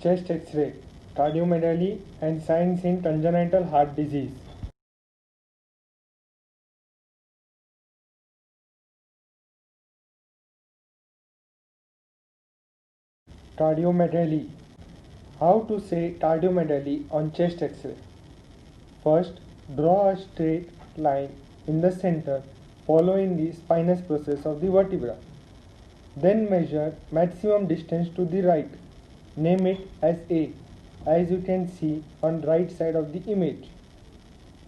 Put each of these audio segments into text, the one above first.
chest X-ray, cardiomegaly and signs in congenital heart disease. Cardiomegaly. How to say cardiomegaly on chest X-ray? First, draw a straight line in the center following the spinous process of the vertebra. Then measure maximum distance to the right. Name it as A, as you can see on right side of the image.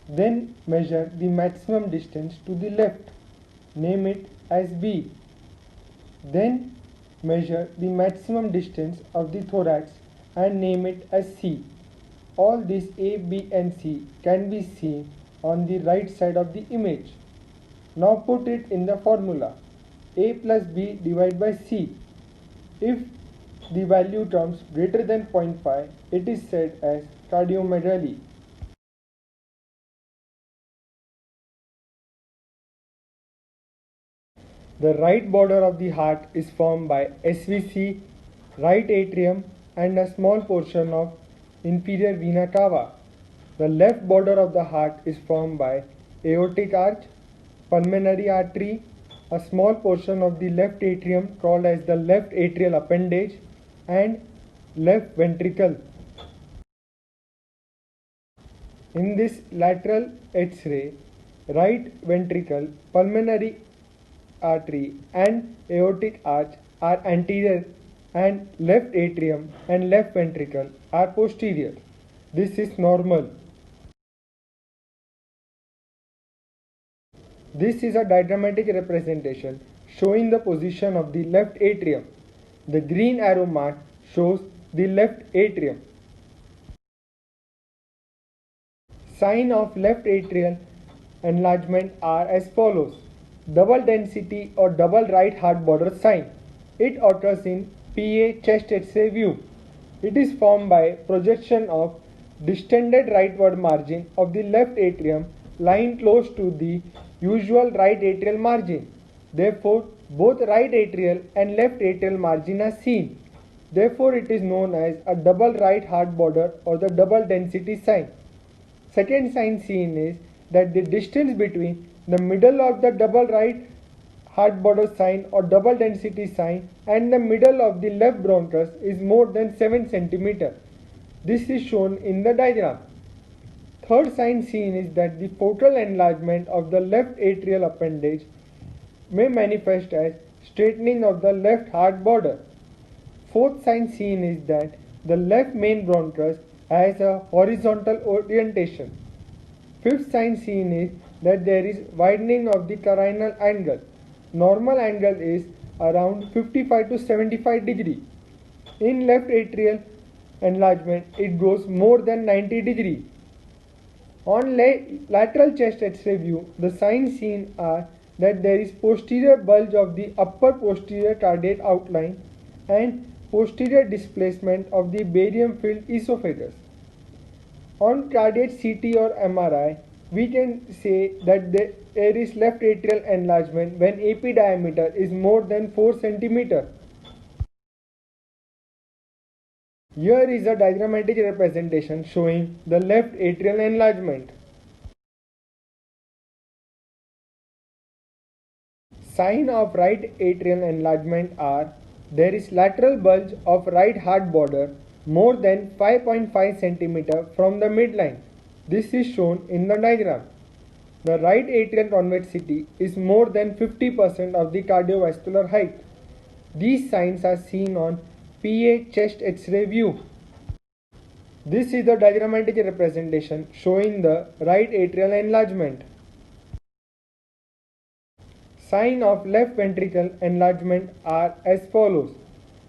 Then measure the maximum distance to the left. Name it as B. Then measure the maximum distance of the thorax and name it as C. All these A, B and C can be seen on the right side of the image. Now put it in the formula. A plus B divided by C. If the value comes greater than 0.5, it is said as cardiomegaly. The right border of the heart is formed by SVC, right atrium and a small portion of inferior vena cava. The left border of the heart is formed by aortic arch, pulmonary artery, a small portion of the left atrium called as the left atrial appendage and left ventricle. In this lateral X-ray, right ventricle, pulmonary artery and aortic arch are anterior and left atrium and left ventricle are posterior. This is normal. This is a diagrammatic representation showing the position of the left atrium. The green arrow mark shows the left atrium. Signs of left atrial enlargement are as follows. Double density or double right heart border sign. It occurs in PA chest X-ray view. It is formed by projection of distended rightward margin of the left atrium lying close to the usual right atrial margin. Therefore, both right atrial and left atrial margin are seen. Therefore, it is known as a double right heart border or the double density sign. Second sign seen is that the distance between the middle of the double right heart border sign or double density sign and the middle of the left bronchus is more than 7 cm. This is shown in the diagram. Third sign seen is that the focal enlargement of the left atrial appendage may manifest as straightening of the left heart border. Fourth sign seen is that the left main bronchus has a horizontal orientation. Fifth sign seen is that there is widening of the carinal angle. Normal angle is around 55 to 75 degree. In left atrial enlargement, it goes more than 90 degree. On lateral chest X-ray view, the signs seen are that there is posterior bulge of the upper posterior cardiac outline and posterior displacement of the barium-filled esophagus. On cardiac CT or MRI, we can say that there is left atrial enlargement when AP diameter is more than 4 cm. Here is a diagrammatic representation showing the left atrial enlargement. Signs of right atrial enlargement are there is lateral bulge of right heart border more than 5.5 cm from the midline. This is shown in the diagram. The right atrial convexity is more than 50% of the cardiovascular height. These signs are seen on PA chest X-ray view. This is the diagrammatic representation showing the right atrial enlargement. Signs of left ventricle enlargement are as follows.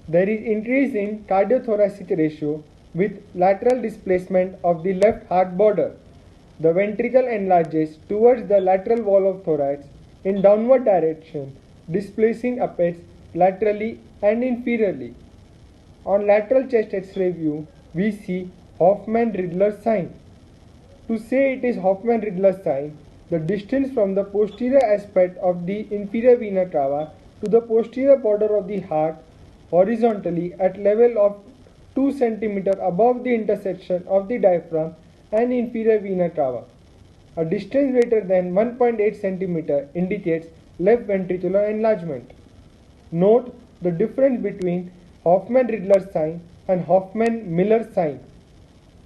There is increase in cardiothoracic ratio with lateral displacement of the left heart border. The ventricle enlarges towards the lateral wall of thorax in downward direction, displacing apex laterally and inferiorly. On lateral chest X-ray view, we see Hoffmann-Ridler sign. To say it is Hoffmann-Ridler sign, the distance from the posterior aspect of the inferior vena cava to the posterior border of the heart horizontally at level of 2 cm above the intersection of the diaphragm and inferior vena cava. A distance greater than 1.8 cm indicates left ventricular enlargement. Note the difference between Hoffmann-Ridler sign and Hoffmann-Miller sign.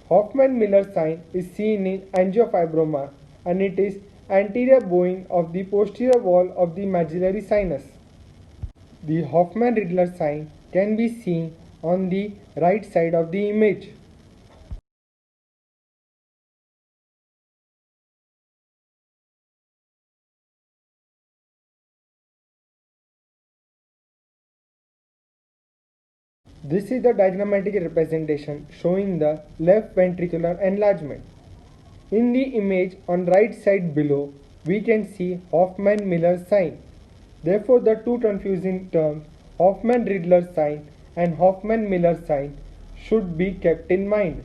Hoffmann-Miller sign is seen in angiofibroma and it is anterior bowing of the posterior wall of the maxillary sinus. The Hoffmann-Ridler sign can be seen on the right side of the image. This is the diagrammatic representation showing the left ventricular enlargement. In the image on right side below, we can see Hoffmann-Miller sign. Therefore, the two confusing terms Hoffmann-Ridler sign and Hoffmann-Miller sign should be kept in mind.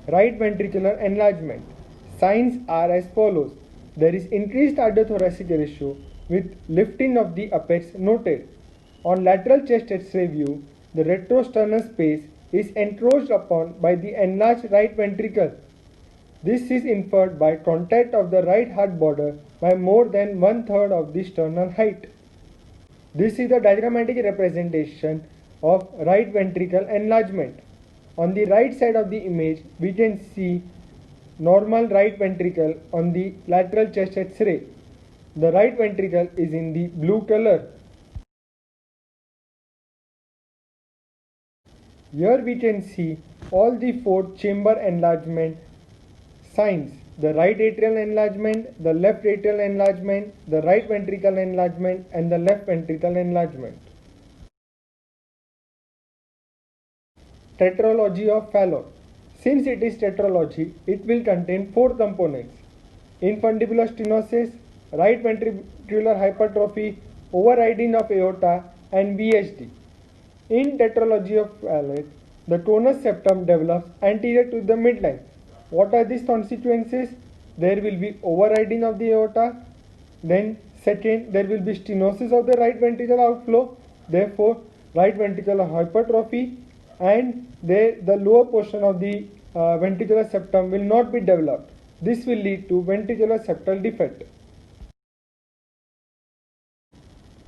Right ventricular enlargement. Signs are as follows. There is increased cardiothoracic ratio with lifting of the apex noted. On lateral chest X-ray view, the retrosternal space is encroached upon by the enlarged right ventricle. This is inferred by contact of the right heart border by more than 1/3 of the sternal height. This is the diagrammatic representation of right ventricle enlargement. On the right side of the image, we can see normal right ventricle on the lateral chest X-ray. The right ventricle is in the blue color. Here we can see all the 4 chamber enlargement signs: the right atrial enlargement, the left atrial enlargement, the right ventricle enlargement, and the left ventricle enlargement. Tetralogy of Fallot. Since it is tetralogy, it will contain 4 components: infundibular stenosis, right ventricular hypertrophy, overriding of aorta, and VHD. In tetralogy of Fallot, the tonus septum develops anterior to the midline. What are these consequences? There will be overriding of the aorta. Then second, there will be stenosis of the right ventricular outflow. Therefore, right ventricular hypertrophy, and the lower portion of the ventricular septum will not be developed. This will lead to ventricular septal defect.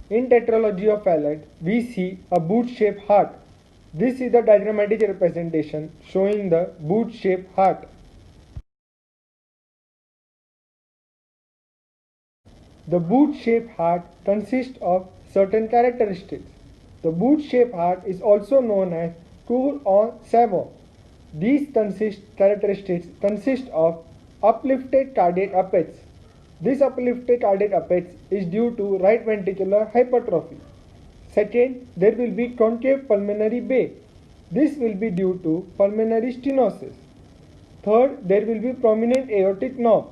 In tetralogy of Fallot, we see a boot-shaped heart. This is the diagrammatic representation showing the boot-shaped heart. The boot-shaped heart consists of certain characteristics. The boot-shaped heart is also known as Cour or Savon. These characteristics consist of uplifted cardiac apex. This uplifted cardiac apex is due to right ventricular hypertrophy. Second, there will be concave pulmonary bay. This will be due to pulmonary stenosis. Third, there will be prominent aortic knob.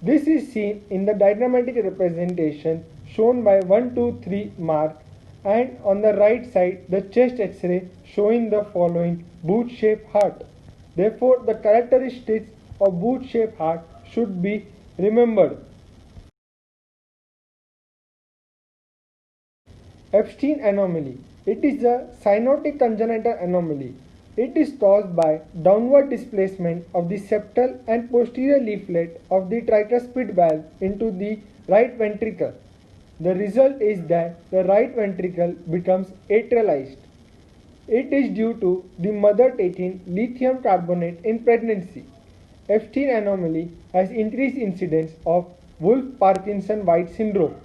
This is seen in the diagrammatic representation shown by 1, 2, 3 mark, and on the right side the chest X-ray showing the following boot-shaped heart. Therefore, the characteristics of boot-shaped heart should be remembered. Epstein anomaly. It is a cyanotic congenital anomaly. It is caused by downward displacement of the septal and posterior leaflet of the tricuspid valve into the right ventricle. The result is that the right ventricle becomes atrialized. It is due to the mother taking lithium carbonate in pregnancy. Epstein anomaly has increased incidence of Wolff-Parkinson-White syndrome.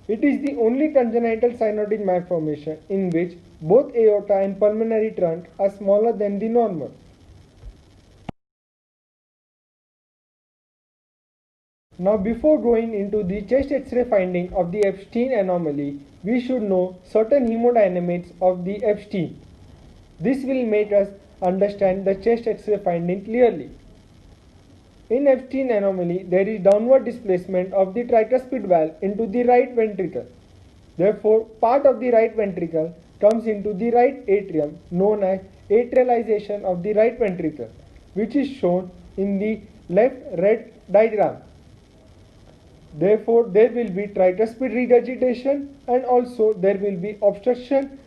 It is the only congenital cyanotic malformation in which both aorta and pulmonary trunk are smaller than the normal. Now, before going into the chest X-ray finding of the Epstein anomaly, we should know certain hemodynamics of the Epstein. This will make us understand the chest X-ray finding clearly. In Epstein anomaly, there is downward displacement of the tricuspid valve into the right ventricle. Therefore, part of the right ventricle comes into the right atrium, known as atrialization of the right ventricle, which is shown in the left red diagram. Therefore, there will be tricuspid regurgitation and also there will be obstruction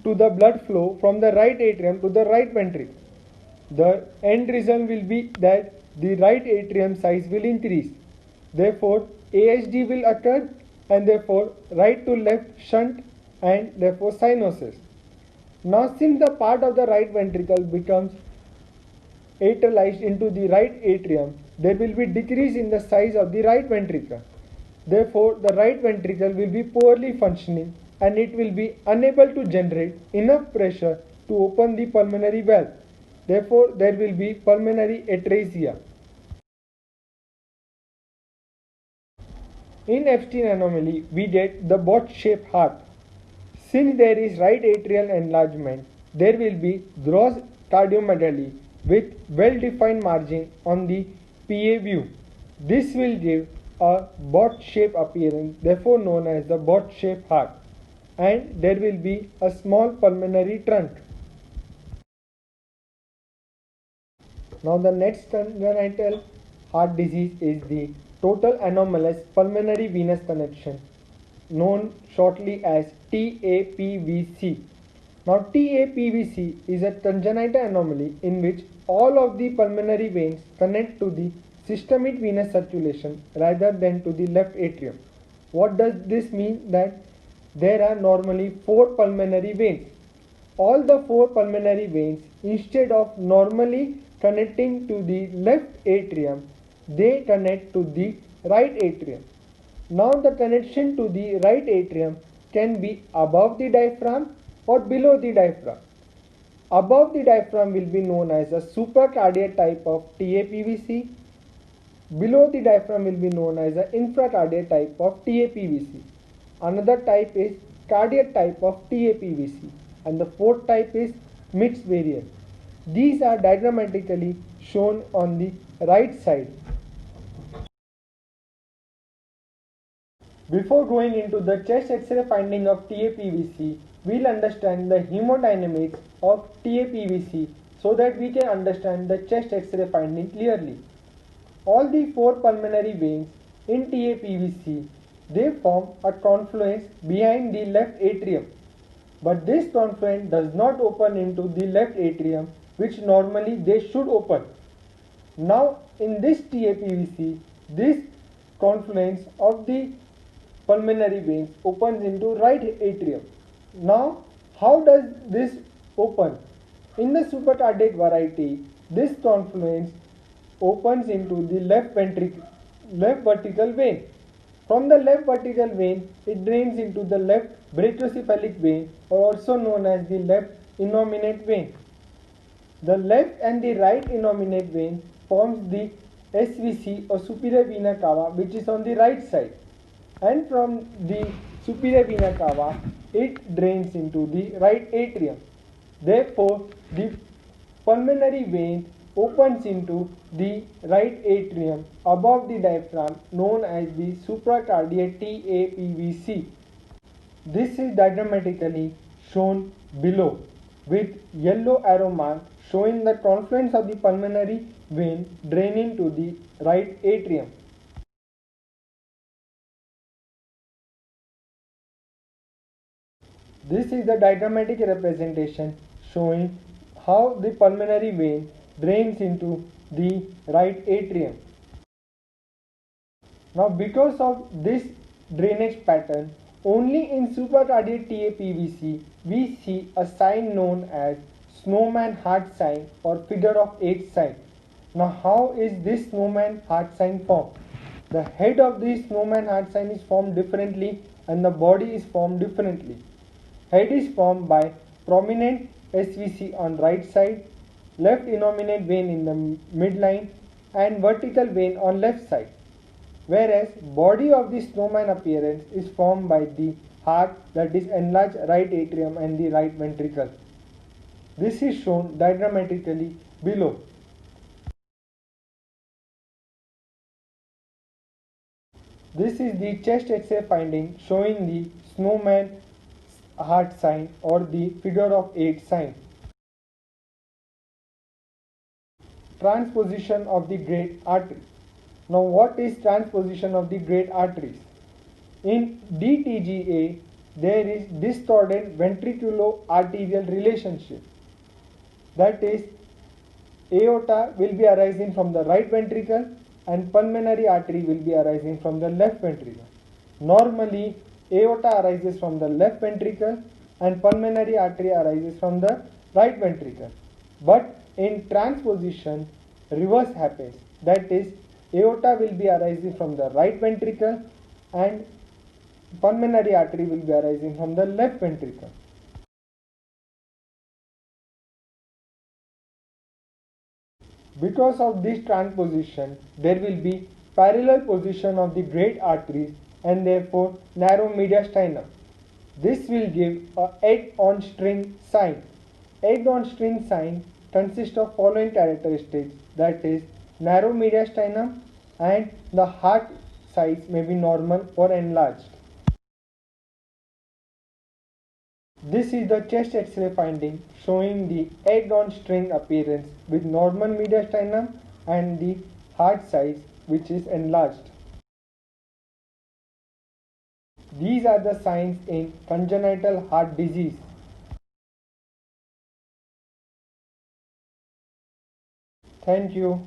to the blood flow from the right atrium to the right ventricle. The end result will be that the right atrium size will increase. Therefore, AHD will occur and therefore right to left shunt and therefore cyanosis. Now, since the part of the right ventricle becomes atrialized into the right atrium, there will be decrease in the size of the right ventricle. Therefore, the right ventricle will be poorly functioning and it will be unable to generate enough pressure to open the pulmonary valve. Therefore, there will be pulmonary atresia. In Epstein anomaly, we get the box-shaped heart. Since there is right atrial enlargement, there will be gross cardiomegaly with well-defined margin on the PA view. This will give a box-shaped appearance, therefore known as the box-shaped heart, and there will be a small pulmonary trunk. Now the next congenital heart disease is the total anomalous pulmonary venous connection, known shortly as TAPVC. Now TAPVC is a congenital anomaly in which all of the pulmonary veins connect to the systemic venous circulation rather than to the left atrium. What does this mean? That there are normally 4 pulmonary veins. All the 4 pulmonary veins, instead of normally connecting to the left atrium, they connect to the right atrium. Now the connection to the right atrium can be above the diaphragm or below the diaphragm. Above the diaphragm will be known as a supracardiac type of TAPVC. Below the diaphragm will be known as an infracardiac type of TAPVC. Another type is cardiac type of TAPVC, and the fourth type is mixed variant. These are diagrammatically shown on the right side. Before going into the chest X-ray finding of TAPVC, we'll understand the hemodynamics of TAPVC so that we can understand the chest X-ray finding clearly. All the 4 pulmonary veins in TAPVC, they form a confluence behind the left atrium. But this confluence does not open into the left atrium, which normally they should open. Now in this TAPVC, this confluence of the pulmonary veins opens into right atrium. Now how does this open? In the supracardiac variety, this confluence opens into the left vertical vein. From the left vertical vein, it drains into the left brachiocephalic vein, or also known as the left innominate vein. The left and the right innominate vein forms the SVC or superior vena cava, which is on the right side. And from the superior vena cava, it drains into the right atrium. Therefore, the pulmonary vein opens into the right atrium above the diaphragm, known as the supracardiac TAPVC. This is diagrammatically shown below with yellow arrow mark showing the confluence of the pulmonary vein draining to the right atrium. This is the diagrammatic representation showing how the pulmonary vein drains into the right atrium. Now because of this drainage pattern, only in supracardiac TAPVC we see a sign known as snowman heart sign or figure of 8 sign. Now how is this snowman heart sign formed? The head of the snowman heart sign is formed differently and the body is formed differently. Head is formed by prominent SVC on right side, left innominate vein in the midline and vertical vein on left side. Whereas body of the snowman appearance is formed by the heart, that is enlarged right atrium and the right ventricle. This is shown diagrammatically below. This is the chest X-ray finding showing the snowman heart sign or the figure of 8 sign. Transposition of the great artery. Now what is transposition of the great arteries? In DTGA, there is distorted ventriculo-arterial relationship. That is, aorta will be arising from the right ventricle and pulmonary artery will be arising from the left ventricle. Normally, aorta arises from the left ventricle and pulmonary artery arises from the right ventricle. But in transposition, reverse happens. That is, aorta will be arising from the right ventricle and pulmonary artery will be arising from the left ventricle. Because of this transposition, there will be parallel position of the great arteries and therefore narrow mediastinum. This will give a egg-on-string sign. Egg-on-string sign consists of following characteristics, that is, narrow mediastinum and the heart size may be normal or enlarged. This is the chest X-ray finding showing the egg-on-string appearance with normal mediastinum and the heart size which is enlarged. These are the signs in congenital heart disease. Thank you.